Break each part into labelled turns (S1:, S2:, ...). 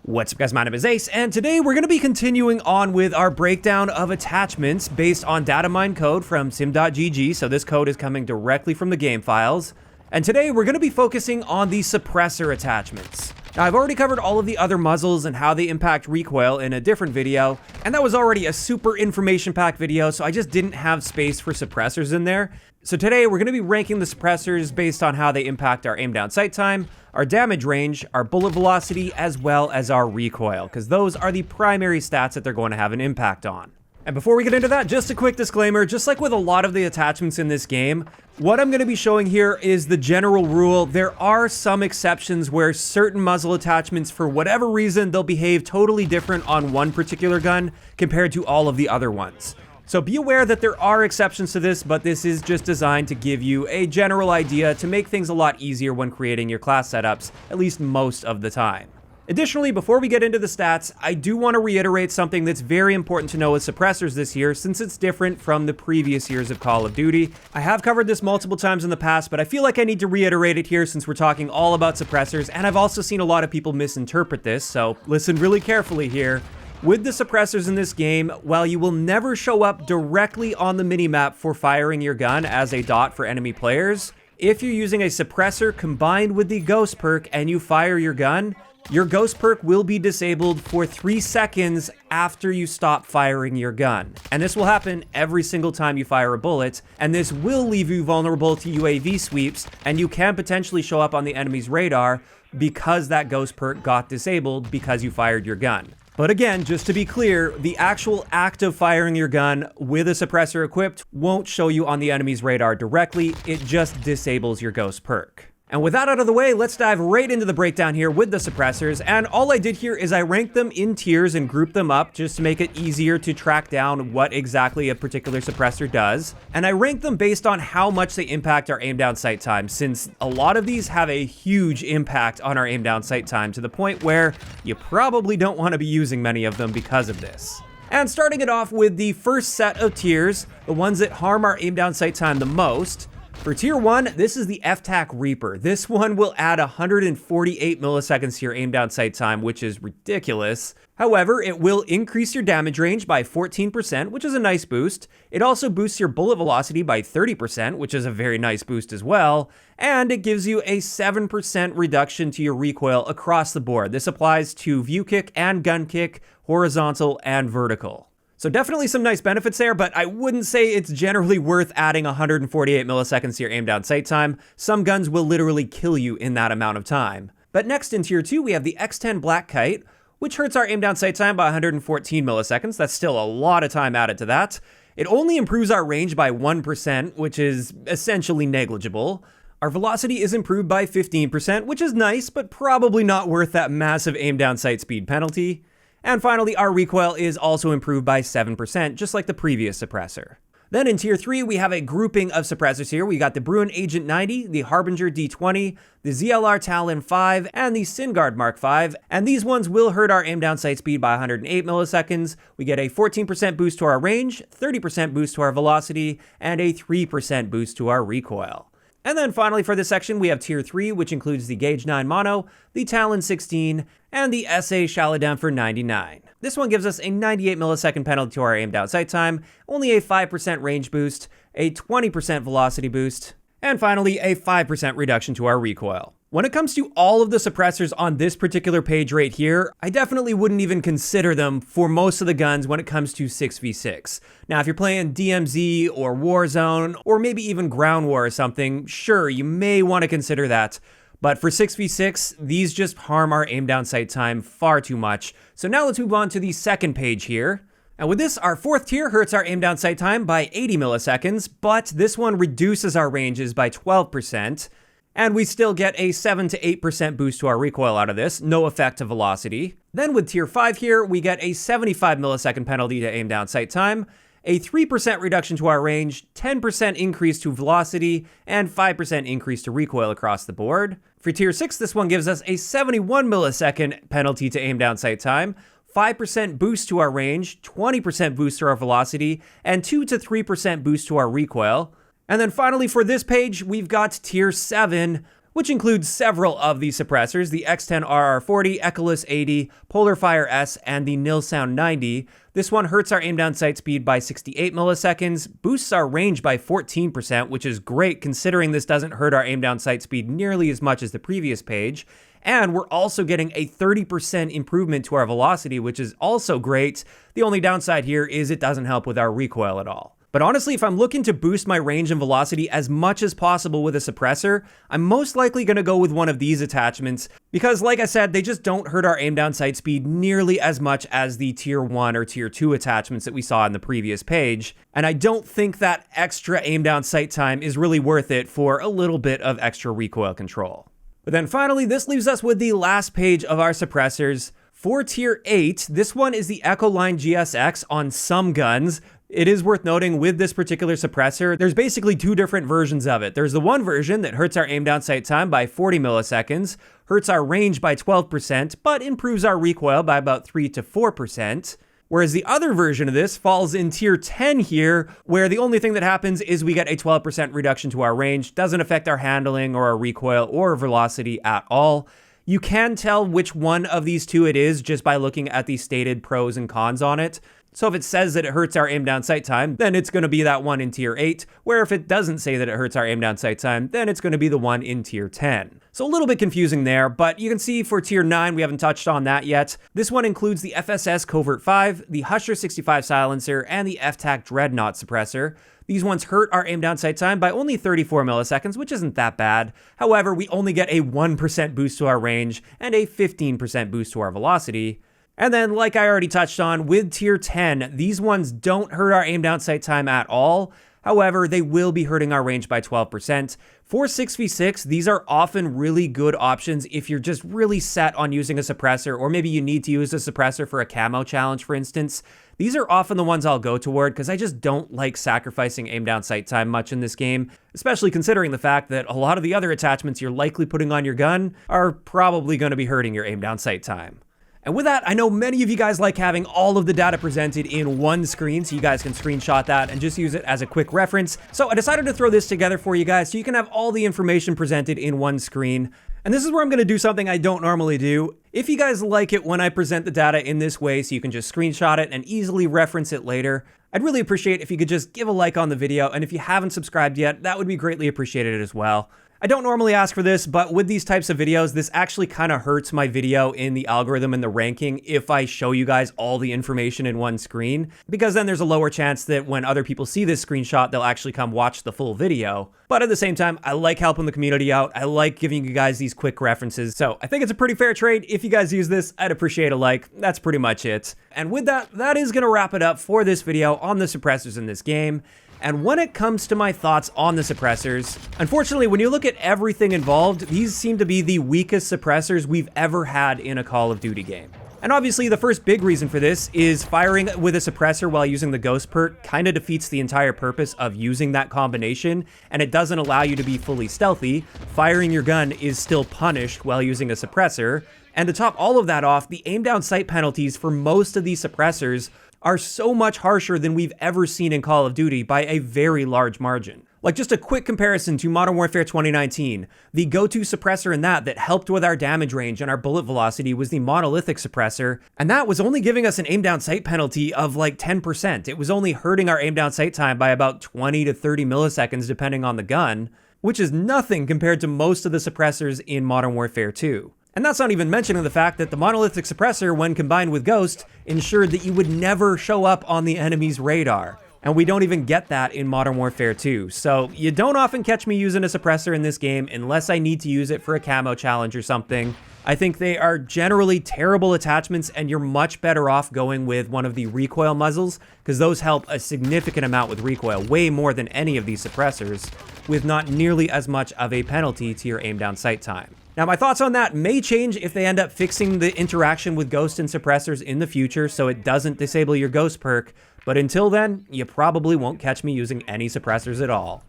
S1: What's up guys, my name is Ace, and today we're going to be continuing on with our breakdown of attachments based on data mine code from sim.gg, so this code is coming directly from the game files. And today we're going to be focusing on the suppressor attachments. Now I've already covered all of the other muzzles and how they impact recoil in a different video, and that was already a super information-packed video, so I just didn't have space for suppressors in there. So today we're going to be ranking the suppressors based on how they impact our aim down sight time, our damage range, our bullet velocity, as well as our recoil, because those are the primary stats that they're going to have an impact on. And before we get into that, just a quick disclaimer, just like with a lot of the attachments in this game, what I'm going to be showing here is the general rule. There are some exceptions where certain muzzle attachments, for whatever reason, they'll behave totally different on one particular gun compared to all of the other ones. So be aware that there are exceptions to this, but this is just designed to give you a general idea to make things a lot easier when creating your class setups, at least most of the time. Additionally, before we get into the stats, I do want to reiterate something that's very important to know with suppressors this year, since it's different from the previous years of Call of Duty. I have covered this multiple times in the past, but I feel like I need to reiterate it here since we're talking all about suppressors, and I've also seen a lot of people misinterpret this, so listen really carefully here. With the suppressors in this game, while you will never show up directly on the minimap for firing your gun as a dot for enemy players, if you're using a suppressor combined with the ghost perk and you fire your gun, your ghost perk will be disabled for 3 seconds after you stop firing your gun. And this will happen every single time you fire a bullet, and this will leave you vulnerable to UAV sweeps, and you can potentially show up on the enemy's radar because that ghost perk got disabled because you fired your gun. But again, just to be clear, the actual act of firing your gun with a suppressor equipped won't show you on the enemy's radar directly, it just disables your ghost perk. And with that out of the way, let's dive right into the breakdown here with the suppressors, and all I did here is I ranked them in tiers and grouped them up just to make it easier to track down what exactly a particular suppressor does. And I ranked them based on how much they impact our aim down sight time, since a lot of these have a huge impact on our aim down sight time to the point where you probably don't want to be using many of them because of this. And starting it off with the first set of tiers, the ones that harm our aim down sight time the most. For tier 1, this is the FTAC Reaper. This one will add 148 milliseconds to your aim down sight time, which is ridiculous. However, it will increase your damage range by 14%, which is a nice boost. It also boosts your bullet velocity by 30%, which is a very nice boost as well. And it gives you a 7% reduction to your recoil across the board. This applies to view kick and gun kick, horizontal and vertical. So definitely some nice benefits there, but I wouldn't say it's generally worth adding 148 milliseconds to your aim down sight time. Some guns will literally kill you in that amount of time. But next in tier 2, we have the X10 Black Kite, which hurts our aim down sight time by 114 milliseconds. That's still a lot of time added to that. It only improves our range by 1%, which is essentially negligible. Our velocity is improved by 15%, which is nice, but probably not worth that massive aim down sight speed penalty. And finally, our recoil is also improved by 7%, just like the previous suppressor. Then in tier 3, we have a grouping of suppressors here. We got the Bruen Agent 90, the Harbinger D20, the ZLR Talon 5, and the Syngard Mark 5. And these ones will hurt our aim down sight speed by 108 milliseconds. We get a 14% boost to our range, 30% boost to our velocity, and a 3% boost to our recoil. And then finally for this section, we have tier 3, which includes the Gauge 9 Mono, the Talon 16, and the SA Shaladan for 99. This one gives us a 98 millisecond penalty to our aim down sight time, only a 5% range boost, a 20% velocity boost, and finally a 5% reduction to our recoil. When it comes to all of the suppressors on this particular page right here, I definitely wouldn't even consider them for most of the guns when it comes to 6v6. Now, if you're playing DMZ or Warzone, or maybe even Ground War or something, sure, you may want to consider that. But for 6v6, these just harm our aim down sight time far too much. So now let's move on to the second page here. And with this, our fourth tier hurts our aim down sight time by 80 milliseconds, but this one reduces our ranges by 12%. And we still get a 7 to 8% boost to our recoil out of this, no effect to velocity. Then with tier 5 here, we get a 75 millisecond penalty to aim down sight time, a 3% reduction to our range, 10% increase to velocity, and 5% increase to recoil across the board. For tier 6, this one gives us a 71 millisecond penalty to aim down sight time, 5% boost to our range, 20% boost to our velocity, and 2 to 3% boost to our recoil. And then finally for this page, we've got tier 7, which includes several of these suppressors, the X10RR40, Echolas 80, Polarfire S, and the Nilsound 90. This one hurts our aim down sight speed by 68 milliseconds, boosts our range by 14%, which is great considering this doesn't hurt our aim down sight speed nearly as much as the previous page. And we're also getting a 30% improvement to our velocity, which is also great. The only downside here is it doesn't help with our recoil at all. But honestly, if I'm looking to boost my range and velocity as much as possible with a suppressor, I'm most likely going to go with one of these attachments because, like I said, they just don't hurt our aim down sight speed nearly as much as the tier 1 or tier 2 attachments that we saw in the previous page. And I don't think that extra aim down sight time is really worth it for a little bit of extra recoil control. But then finally, this leaves us with the last page of our suppressors. For tier 8, this one is the Echoline GSX on some guns. It is worth noting with this particular suppressor, there's basically two different versions of it. There's the one version that hurts our aim down sight time by 40 milliseconds, hurts our range by 12%, but improves our recoil by about 3 to 4%. Whereas the other version of this falls in tier 10 here, where the only thing that happens is we get a 12% reduction to our range, doesn't affect our handling or our recoil or velocity at all. You can tell which one of these two it is just by looking at the stated pros and cons on it. So if it says that it hurts our aim down sight time, then it's going to be that one in tier 8, where if it doesn't say that it hurts our aim down sight time, then it's going to be the one in tier 10. So a little bit confusing there, but you can see for tier 9, we haven't touched on that yet. This one includes the FSS Covert 5, the Husher 65 silencer, and the FTAC Dreadnought suppressor. These ones hurt our aim down sight time by only 34 milliseconds, which isn't that bad. However, we only get a 1% boost to our range and a 15% boost to our velocity. And then, like I already touched on, with tier 10, these ones don't hurt our aim down sight time at all. However, they will be hurting our range by 12%. For 6v6, these are often really good options if you're just really set on using a suppressor, or maybe you need to use a suppressor for a camo challenge, for instance. These are often the ones I'll go toward because I just don't like sacrificing aim down sight time much in this game, especially considering the fact that a lot of the other attachments you're likely putting on your gun are probably going to be hurting your aim down sight time. And with that, I know many of you guys like having all of the data presented in one screen so you guys can screenshot that and just use it as a quick reference. So I decided to throw this together for you guys so you can have all the information presented in one screen. And this is where I'm going to do something I don't normally do. If you guys like it when I present the data in this way so you can just screenshot it and easily reference it later, I'd really appreciate if you could just give a like on the video, and if you haven't subscribed yet, that would be greatly appreciated as well. I don't normally ask for this, but with these types of videos, this actually kind of hurts my video in the algorithm and the ranking if I show you guys all the information in one screen, because then there's a lower chance that when other people see this screenshot, they'll actually come watch the full video. But at the same time, I like helping the community out. I like giving you guys these quick references. So I think it's a pretty fair trade. If you guys use this, I'd appreciate a like. That's pretty much it. And with that, that is going to wrap it up for this video on the suppressors in this game. And when it comes to my thoughts on the suppressors, unfortunately, when you look at everything involved, these seem to be the weakest suppressors we've ever had in a Call of Duty game. And obviously, the first big reason for this is firing with a suppressor while using the Ghost perk kind of defeats the entire purpose of using that combination, and it doesn't allow you to be fully stealthy. Firing your gun is still punished while using a suppressor. And to top all of that off, the aim down sight penalties for most of these suppressors are so much harsher than we've ever seen in Call of Duty by a very large margin. Like just a quick comparison to Modern Warfare 2019, the go-to suppressor in that helped with our damage range and our bullet velocity was the monolithic suppressor, and that was only giving us an aim down sight penalty of like 10%. It was only hurting our aim down sight time by about 20 to 30 milliseconds depending on the gun, which is nothing compared to most of the suppressors in Modern Warfare 2. And that's not even mentioning the fact that the monolithic suppressor, when combined with Ghost, ensured that you would never show up on the enemy's radar. And we don't even get that in Modern Warfare 2. So you don't often catch me using a suppressor in this game unless I need to use it for a camo challenge or something. I think they are generally terrible attachments, and you're much better off going with one of the recoil muzzles, because those help a significant amount with recoil, way more than any of these suppressors, with not nearly as much of a penalty to your aim down sight time. Now, my thoughts on that may change if they end up fixing the interaction with Ghost and suppressors in the future so it doesn't disable your Ghost perk, but until then, you probably won't catch me using any suppressors at all.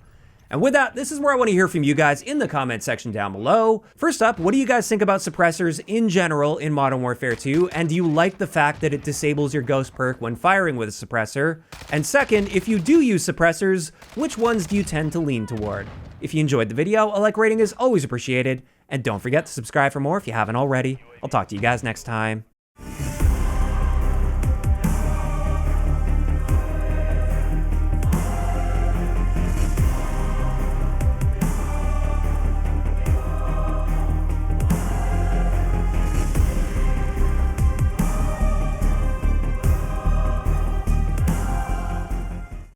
S1: And with that, this is where I want to hear from you guys in the comment section down below. First up, what do you guys think about suppressors in general in Modern Warfare 2? And do you like the fact that it disables your Ghost perk when firing with a suppressor? And second, if you do use suppressors, which ones do you tend to lean toward? If you enjoyed the video, a like rating is always appreciated. And don't forget to subscribe for more if you haven't already. I'll talk to you guys next time.